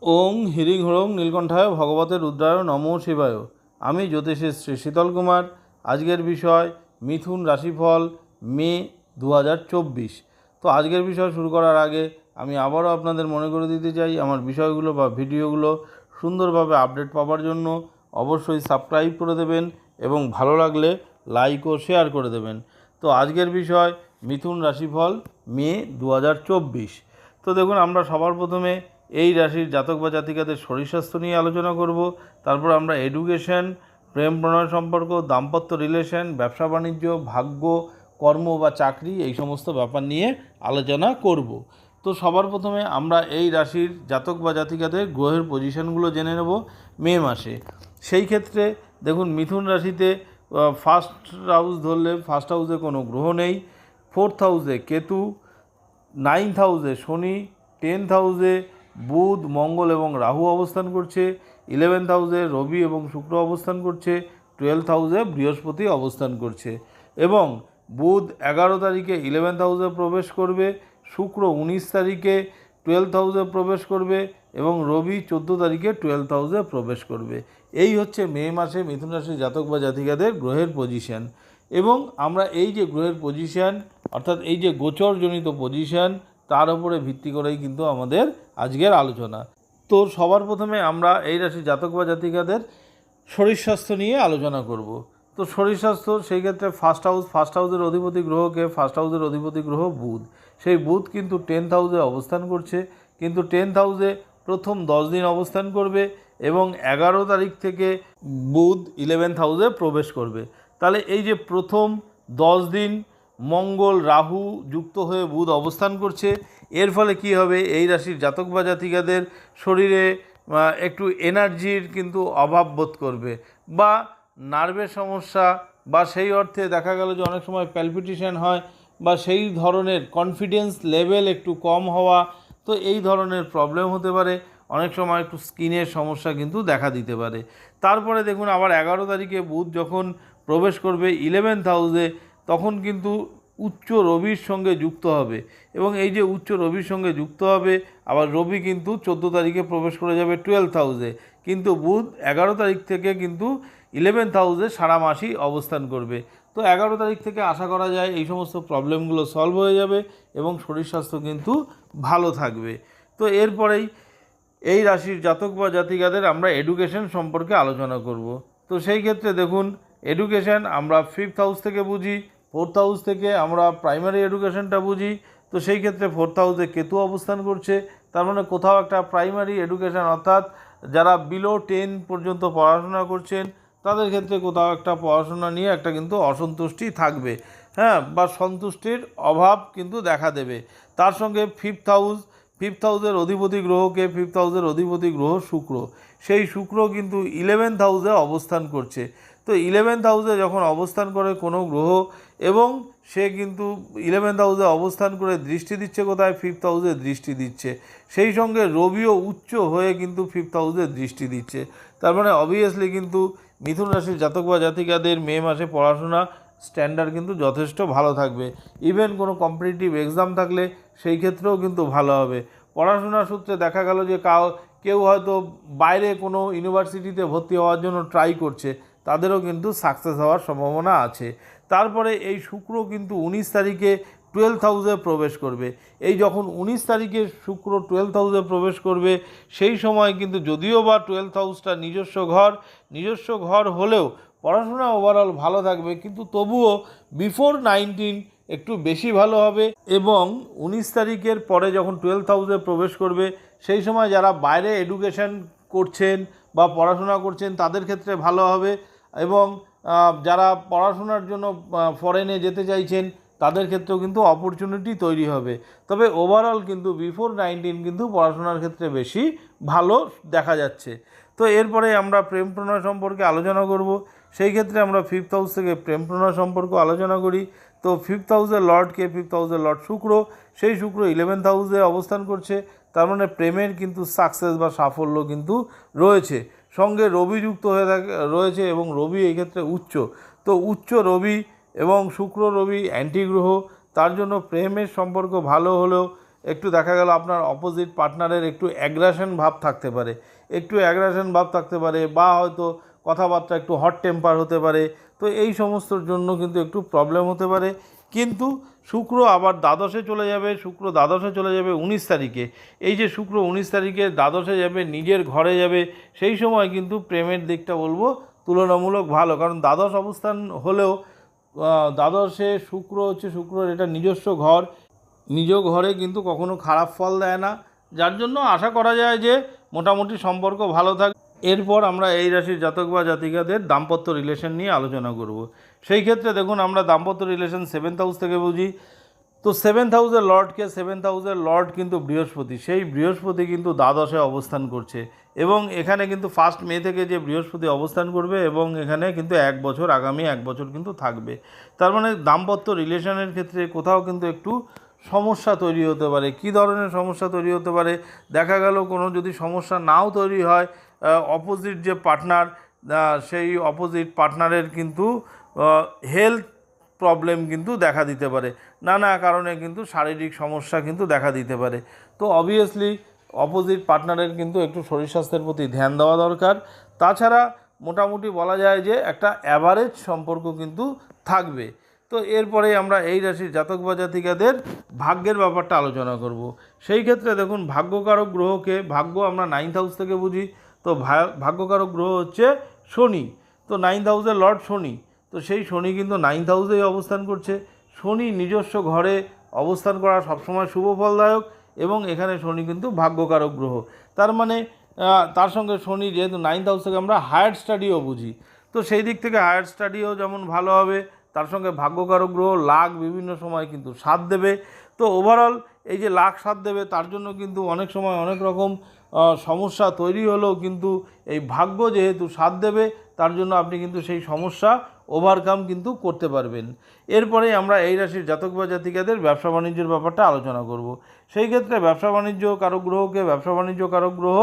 ওং হিরিং হরং নীলকণ্ঠায় ভগবতে রুদ্রায় নমো শিবায়। আমি জ্যোতিষী শ্রী শীতল কুমার। আজকের বিষয় মিথুন রাশিফল মে 2024। তো আজকের বিষয় শুরু করার আগে আমি আবারও আপনাদের মনে করে দিতে চাই, আমার বিষয়গুলো বা ভিডিওগুলো সুন্দরভাবে আপডেট পাওয়ার জন্য অবশ্যই সাবস্ক্রাইব করে দেবেন এবং ভালো লাগলে লাইক ও শেয়ার করে দেবেন। তো আজকের বিষয় মিথুন রাশিফল মে 2024। তো দেখুন, আমরা সবার প্রথমে এই রাশির জাতক বা জাতিকাদের শরীর স্বাস্থ্য নিয়ে আলোচনা করব। তারপর আমরা এডুকেশন, প্রেম প্রণয় সম্পর্ক, দাম্পত্য রিলেশন, ব্যবসা বাণিজ্য, ভাগ্য, কর্ম বা চাকরি, এই সমস্ত ব্যাপার নিয়ে আলোচনা করব। তো সবার প্রথমে আমরা এই রাশির জাতক বা জাতিকাদের গ্রহের পজিশনগুলো জেনে নেব মে মাসে। সেই ক্ষেত্রে দেখুন, মিথুন রাশিতে ফার্স্ট হাউস ধরলে ফার্স্ট হাউসে কোনো গ্রহ নেই। ফোর্থ হাউসে কেতু, 9th হাউসে শনি, 10th হাউসে বুধ, মঙ্গল এবং রাহু অবস্থান করছে, 11th হাউসে রবি এবং শুক্র অবস্থান করছে, 12th হাউসে বৃহস্পতি অবস্থান করছে এবং বুধ 11 তারিখে 11th হাউসে প্রবেশ করবে, শুক্র 19 তারিখে 12th হাউসে প্রবেশ করবে এবং রবি 14 তারিখে 12th হাউসে প্রবেশ করবে। এই হচ্ছে মে মাসে মিথুন রাশির জাতক বা জাতিকাদের গ্রহের পজিশন। এবং আমরা এই যে গ্রহের পজিশন, অর্থাৎ এই যে গোচরজনিত পজিশন, তার উপরে ভিত্তি করেই কিন্তু আমাদের আজকের আলোচনা। তো সবার প্রথমে আমরা এই রাশির জাতক বা জাতিকাদের শরীর স্বাস্থ্য নিয়ে আলোচনা করব। তো শরীর স্বাস্থ্য, সেই ক্ষেত্রে ফার্স্ট হাউসের অধিপতি গ্রহকে, ফার্স্ট হাউসের অধিপতি গ্রহ বুধ। সেই বুধ কিন্তু 10th হাউসে অবস্থান করছে, কিন্তু 10th হাউসে প্রথম 10 দিন অবস্থান করবে এবং 11 তারিখ থেকে বুধ 11th হাউসে প্রবেশ করবে। তাহলে এই যে প্রথম 10 দিন মঙ্গল রাহু যুক্ত হয়ে বুধ অবস্থান করছে, এর ফলে কি হবে, এই রাশির জাতক বা জাতিকাদের শরীরে একটু এনার্জির কিন্তু অভাব বোধ করবে বা নার্ভের সমস্যা, বা সেই অর্থে দেখা গেল যে অনেক সময় প্যালপিটেশন হয় বা সেই ধরনের কনফিডেন্স লেভেল একটু কম হওয়া, তো এই ধরনের প্রবলেম হতে পারে। অনেক সময় একটু স্কিনের সমস্যা কিন্তু দেখা দিতে পারে। তারপরে দেখুন, আবার 11 তারিখে বুধ যখন প্রবেশ করবে 11th হাউসে, তখন কিন্তু উচ্চ রবির সঙ্গে যুক্ত হবে এবং এই যে উচ্চ রবির সঙ্গে যুক্ত হবে, আবার রবি কিন্তু 14 তারিখে প্রবেশ করে যাবে 12th হাউসে, কিন্তু বুধ 11 তারিখ থেকে কিন্তু 11th হাউসে সারা মাসই অবস্থান করবে। তো 11 তারিখ থেকে আশা করা যায় এই সমস্ত প্রবলেমগুলো সলভ হয়ে যাবে এবং শরীর স্বাস্থ্য কিন্তু ভালো থাকবে। তো এরপরেই এই রাশির জাতক বা জাতিকাদের আমরা এডুকেশন সম্পর্কে আলোচনা করব। তো সেই ক্ষেত্রে দেখুন, এডুকেশন আমরা 5th হাউস থেকে বুঝি, 4th হাউস থেকে আমরা প্রাইমারি এডুকেশনটা বুঝি। তো সেই ক্ষেত্রে 4th হাউসে কেতু অবস্থান করছে, তার মানে কোথাও একটা প্রাইমারি এডুকেশন, অর্থাৎ যারা বিলো 10 পর্যন্ত পড়াশোনা করছেন তাদের ক্ষেত্রে কোথাও একটা পড়াশোনা নিয়ে একটা কিন্তু অসন্তুষ্টি থাকবে, হ্যাঁ, বা সন্তুষ্টির অভাব কিন্তু দেখা দেবে। তার সঙ্গে ফিফথ হাউসের অধিপতি গ্রহকে, ফিফথ হাউসের অধিপতি গ্রহ শুক্র, সেই শুক্র কিন্তু 11th হাউসে অবস্থান করছে। তো 11th হাউসে যখন অবস্থান করে কোনো গ্রহ এবং সে কিন্তু 11th হাউসে অবস্থান করে দৃষ্টি দিচ্ছে কোথায়, 5th হাউসে দৃষ্টি দিচ্ছে। সেই সঙ্গে রবিও উচ্চ হয়ে কিন্তু 5th হাউসে দৃষ্টি দিচ্ছে। তার মানে অবভিয়াসলি কিন্তু মিথুন রাশির জাতক বা জাতিকাদের মে মাসে পড়াশোনা স্ট্যান্ডার্ড কিন্তু যথেষ্ট ভালো থাকবে। ইভেন কোনো কম্পিটিটিভ এক্সাম থাকলে সেই ক্ষেত্রেও কিন্তু ভালো হবে। পড়াশোনার সূত্রে দেখা গেল যে কেউ হয়তো বাইরে কোনো ইউনিভার্সিটিতে ভর্তি হওয়ার জন্য ট্রাই করছে, তাদেরও কিন্তু সাকসেস হওয়ার সম্ভাবনা আছে। তারপরে এই শুক্র কিন্তু 19 তারিখে 12th হাউসে প্রবেশ করবে। এই যখন 19 তারিখে শুক্র 12th হাউসে প্রবেশ করবে, সেই সময় কিন্তু যদিও বা 12th হাউসটা নিজস্ব ঘর হলেও পড়াশোনা ওভারঅল ভালো থাকবে, কিন্তু তবুও বিফোর 19 একটু বেশি ভালো হবে। এবং 19 তারিখের পরে যখন 12th হাউসে প্রবেশ করবে, সেই সময় যারা বাইরে এডুকেশন করছেন বা পড়াশোনা করছেন তাদের ক্ষেত্রে ভালো হবে এবং যারা পড়াশোনার জন্য ফরেনে যেতে চাইছেন তাদের ক্ষেত্রেও কিন্তু অপরচুনিটি তৈরি হবে। তবে ওভারঅল কিন্তু বিফোর 19 কিন্তু পড়াশোনার ক্ষেত্রে বেশি ভালো দেখা যাচ্ছে। তো এরপরে আমরা প্রেম প্রণয় সম্পর্কে আলোচনা করব। সেই ক্ষেত্রে আমরা 5th হাউস থেকে প্রেম প্রণয় সম্পর্ক আলোচনা করি। তো 5th হাউসের লর্ডকে, 5th হাউসের লর্ড শুক্র, সেই শুক্র 11th হাউসে অবস্থান করছে। তার মানে প্রেমের কিন্তু সাকসেস বা সাফল্য কিন্তু রয়েছে। সঙ্গে রবি যুক্ত হয়ে রয়েছে এবং রবি এই ক্ষেত্রে উচ্চ। তো উচ্চ রবি এবং শুক্র রবি অ্যান্টি গ্রহ, তার জন্য প্রেমের সম্পর্ক ভালো হলেও একটু দেখা গেল আপনার অপোজিট পার্টনারের একটু অ্যাগ্রাশন ভাব থাকতে পারে, বা হয়তো কথাবার্তা একটু হট টেম্পার হতে পারে। তো এই সমস্তর জন্য কিন্তু একটু প্রবলেম হতে পারে। কিন্তু শুক্র আবার দ্বাদশে চলে যাবে, 19 তারিখে। এই যে শুক্র 19 তারিখে দ্বাদশে যাবে, নিজের ঘরে যাবে, সেই সময় কিন্তু প্রেমের দিকটা বলবো তুলনামূলক ভালো। কারণ দ্বাদশ অবস্থান হলেও দ্বাদশে শুক্রের এটা নিজস্ব ঘর, নিজ ঘরে কিন্তু কখনো খারাপ ফল দেয় না, যার জন্য আশা করা যায় যে মোটামুটি সম্পর্ক ভালো থাকবে। এরপর আমরা এই রাশির জাতক বা জাতিকাদের দাম্পত্য রিলেশন নিয়ে আলোচনা করব। সেই ক্ষেত্রে দেখুন, আমরা দাম্পত্য রিলেশন 7th হাউস থেকে বুঝি। তো 7th হাউসের লর্ড কিন্তু বৃহস্পতি, সেই বৃহস্পতি কিন্তু দ্বাদশে অবস্থান করছে। এবং এখানে কিন্তু 1 মে থেকে যে বৃহস্পতি অবস্থান করবে এবং এখানে কিন্তু আগামী 1 বছর কিন্তু থাকবে। তার মানে দাম্পত্য রিলেশনের ক্ষেত্রে কোথাও কিন্তু একটু সমস্যা তৈরি হতে পারে। কী ধরনের সমস্যা তৈরি হতে পারে? দেখা গেল কোনো যদি সমস্যা নাও তৈরি হয়, অপোজিট যে পার্টনার, সেই অপোজিট পার্টনারের কিন্তু হেলথ প্রবলেম কিন্তু দেখা দিতে পারে, নানা কারণে কিন্তু শারীরিক সমস্যা কিন্তু দেখা দিতে পারে। তো অবভিয়াসলি অপোজিট পার্টনারের কিন্তু একটু শরীর স্বাস্থ্যের প্রতি ধ্যান দেওয়া দরকার। তাছাড়া মোটামুটি বলা যায় যে একটা অ্যাভারেজ সম্পর্ক কিন্তু থাকবে। তো এরপরে আমরা এই রাশির জাতক বা জাতিকাদের ভাগ্যের ব্যাপারটা আলোচনা করব। সেই ক্ষেত্রে দেখুন, ভাগ্যকারক গ্রহকে, ভাগ্য আমরা 9th হাউস থেকে বুঝি। তো ভাগ্যকারক গ্রহ হচ্ছে শনি। তো 9th হাউসের লর্ড শনি। তো সেই শনি কিন্তু 9th হাউসেই অবস্থান করছে। শনি নিজস্ব ঘরে অবস্থান করা সবসময় শুভ ফলদায়ক, এবং এখানে শনি কিন্তু ভাগ্যকারক গ্রহ। তার মানে তার সঙ্গে শনি যেহেতু 9th হাউস থেকে আমরা হায়ার স্টাডিও বুঝি, তো সেই দিক থেকে হায়ার স্টাডিও যেমন ভালো হবে, তার সঙ্গে ভাগ্যকারক গ্রহ লাক বিভিন্ন সময় কিন্তু সাথ দেবে। তো ওভারঅল এই যে লাক সাথ দেবে, তার জন্য কিন্তু অনেক সময় অনেক রকম সমস্যা তৈরি হলেও কিন্তু এই ভাগ্য যেহেতু সাথ দেবে, তার জন্য আপনি কিন্তু সেই সমস্যা ওভারকাম কিন্তু করতে পারবেন। এরপরে আমরা এই রাশির জাতক বা জাতিকাদের ব্যবসা বাণিজ্যের ব্যাপারটা আলোচনা করব। সেই ক্ষেত্রে ব্যবসা বাণিজ্য কারক গ্রহ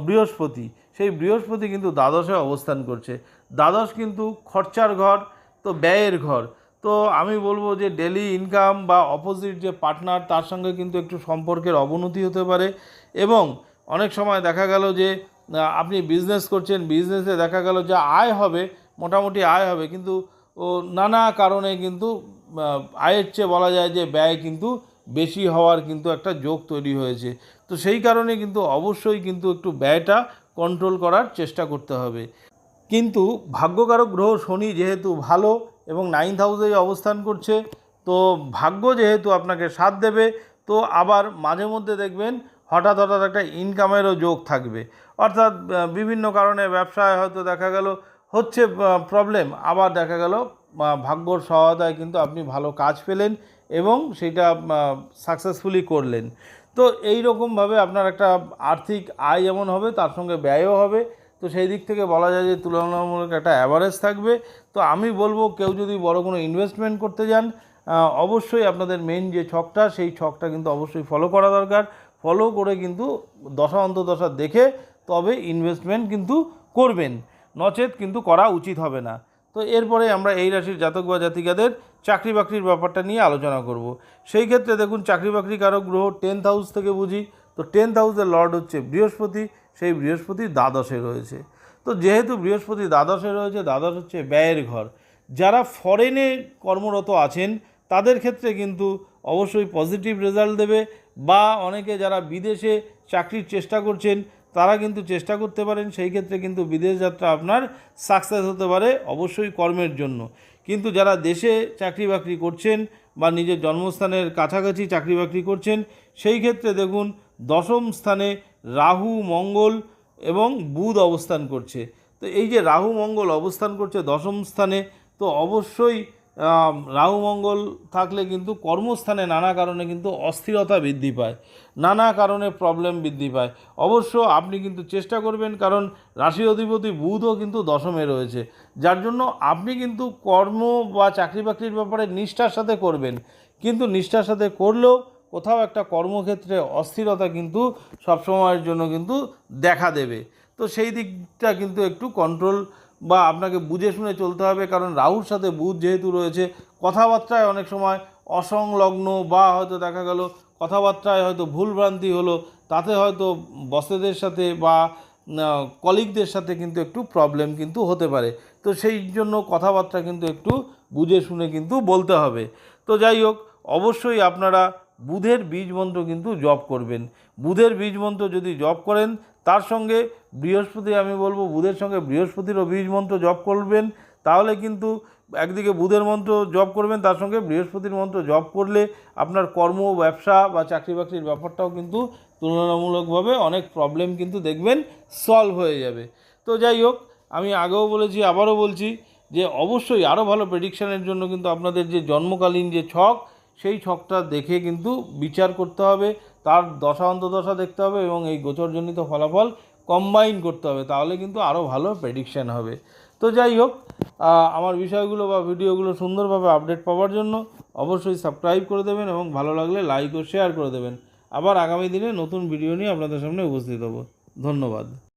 বৃহস্পতি। সেই বৃহস্পতি কিন্তু দ্বাদশে অবস্থান করছে। দ্বাদশ কিন্তু খরচার ঘর, তো ব্যয়ের ঘর। তো আমি বলবো যে ডেলি ইনকাম বা অপোজিট যে পার্টনার, তার সঙ্গে কিন্তু একটু সম্পর্কের অবনতি হতে পারে। এবং অনেক সময় দেখা গেল যে আপনি বিজনেস করছেন, বিজনেসে দেখা গেল যে আয় হবে, মোটামুটি আয় হবে, কিন্তু নানা কারণে কিন্তু আয়ের চেয়ে বলা যায় যে ব্যয় কিন্তু বেশি হওয়ার কিন্তু একটা যোগ তৈরি হয়েছে। তো সেই কারণে কিন্তু অবশ্যই কিন্তু একটু ব্যয়টা কন্ট্রোল করার চেষ্টা করতে হবে। কিন্তু ভাগ্যকারক গ্রহ শনি যেহেতু ভালো এবং 9th হাউসেই অবস্থান করছে, তো ভাগ্য যেহেতু আপনাকে সাথ দেবে, তো আবার মাঝে মধ্যে দেখবেন হঠাৎ একটা ইনকামেরও যোগ থাকবে। অর্থাৎ বিভিন্ন কারণে ব্যবসায় হয়তো দেখা গেল হচ্ছে প্রবলেম, আবার দেখা গেল ভাগ্যর সহায়তায় কিন্তু আপনি ভালো কাজ পেলেন এবং সেটা সাকসেসফুলি করলেন। তো এই রকমভাবে আপনার একটা আর্থিক আয় যেমন হবে, তার সঙ্গে ব্যয়ও হবে। তো সেই দিক থেকে বলা যায় যে তুলনামূলক একটা অ্যাভারেজ থাকবে। তো আমি বলবো, কেউ যদি বড় কোনো ইনভেস্টমেন্ট করতে যান, অবশ্যই আপনাদের মেন যে ছকটা, সেই ছকটা কিন্তু অবশ্যই ফলো করা দরকার। ফলো করে কিন্তু দশা অন্তর্দশা দেখে তবে ইনভেস্টমেন্ট কিন্তু করবেন, নচেত কিন্তু করা উচিত হবে না। তো এরপরে আমরা এই রাশির জাতক বা জাতিকাদের চাকরি বাকরির ব্যাপারটা নিয়ে আলোচনা করব। সেই ক্ষেত্রে দেখুন, চাকরি বাকরি কারক গ্রহ 10th হাউস থেকে বুঝি। তো 10th হাউসের লর্ড হচ্ছে বৃহস্পতি, সেই বৃহস্পতি দ্বাদশে রয়েছে। তো যেহেতু বৃহস্পতি দ্বাদশে রয়েছে, দ্বাদশ হচ্ছে ব্যয়ের ঘর। যারা ফরেনে কর্মরত আছেন তাদের ক্ষেত্রে কিন্তু অবশ্যই পজিটিভ রেজাল্ট দেবে, বা অনেকে যারা বিদেশে চাকরির চেষ্টা করছেন তারা কিন্তু চেষ্টা করতে পারেন, সেই ক্ষেত্রে কিন্তু বিদেশ যাত্রা আপনার সাকসেস হতে পারে অবশ্যই কর্মের জন্য। কিন্তু যারা দেশে চাকরি বাকরি করছেন বা নিজের জন্মস্থানের কাছাকাছি চাকরি বাকরি করছেন, সেই ক্ষেত্রে দেখুন দশম স্থানে রাহু, মঙ্গল এবং বুধ অবস্থান করছে। তো এই যে রাহু মঙ্গল অবস্থান করছে দশম স্থানে, তো অবশ্যই রাহু মঙ্গল থাকলে কিন্তু কর্মস্থানে নানা কারণে কিন্তু অস্থিরতা বৃদ্ধি পায়, নানা কারণে প্রবলেম বৃদ্ধি পায়। অবশ্য আপনি কিন্তু চেষ্টা করবেন, কারণ রাশি অধিপতি বুধও কিন্তু দশমে রয়েছে, যার জন্য আপনি কিন্তু কর্ম বা চাকরি বাকরির ব্যাপারে নিষ্ঠার সাথে করবেন। কিন্তু নিষ্ঠার সাথে করলেও কোথাও একটা কর্মক্ষেত্রে অস্থিরতা কিন্তু সবসময়ের জন্য কিন্তু দেখা দেবে। তো সেই দিকটা কিন্তু একটু কন্ট্রোল বা আপনাকে বুঝে শুনে চলতে হবে, কারণ রাহুর সাথে বুধ যেহেতু রয়েছে, কথাবার্তায় অনেক সময় অসংলগ্ন বা হয়তো দেখা গেল কথাবার্তায় হয়তো ভুলভ্রান্তি হলো, তাতে হয়তো বসেদের সাথে বা কলিগদের সাথে কিন্তু একটু প্রবলেম কিন্তু হতে পারে। তো সেই জন্য কথাবার্তা কিন্তু একটু বুঝে শুনে কিন্তু বলতে হবে। তো যাই হোক, অবশ্যই আপনারা বুধের বীজ মন্ত্র কিন্তু জপ করবেন। বুধের বীজ মন্ত্র যদি জপ করেন, তার সঙ্গে বৃহস্পতি, আমি বলবো বুধের সঙ্গে বৃহস্পতিরও বীজ মন্ত্র জপ করবেন, তাহলে কিন্তু একদিকে বুধের মন্ত্র জপ করবেন, তার সঙ্গে বৃহস্পতির মন্ত্র জপ করলে আপনার কর্ম, ব্যবসা বা চাকরি বাকরির ব্যাপারটাও কিন্তু তুলনামূলকভাবে অনেক প্রবলেম কিন্তু দেখবেন সলভ হয়ে যাবে। তো যাই হোক, আমি আগেও বলেছি, আবারও বলছি যে অবশ্যই আরও ভালো প্রেডিকশানের জন্য কিন্তু আপনাদের যে জন্মকালীন যে ছক, সেই ছকটা দেখে কিন্তু বিচার করতে হবে, তার দশা অন্তদশা দেখতে হবে এবং এই গোচরজনিত ফলাফল কম্বাইন করতে হবে, তাহলে কিন্তু আরও ভালো প্রেডিকশান হবে। তো যাই হোক, আমার বিষয়গুলো বা ভিডিওগুলো সুন্দরভাবে আপডেট পাওয়ার জন্য অবশ্যই সাবস্ক্রাইব করে দেবেন এবং ভালো লাগলে লাইক ও শেয়ার করে দেবেন। আবার আগামী দিনে নতুন ভিডিও নিয়ে আপনাদের সামনে উপস্থিত হব। ধন্যবাদ।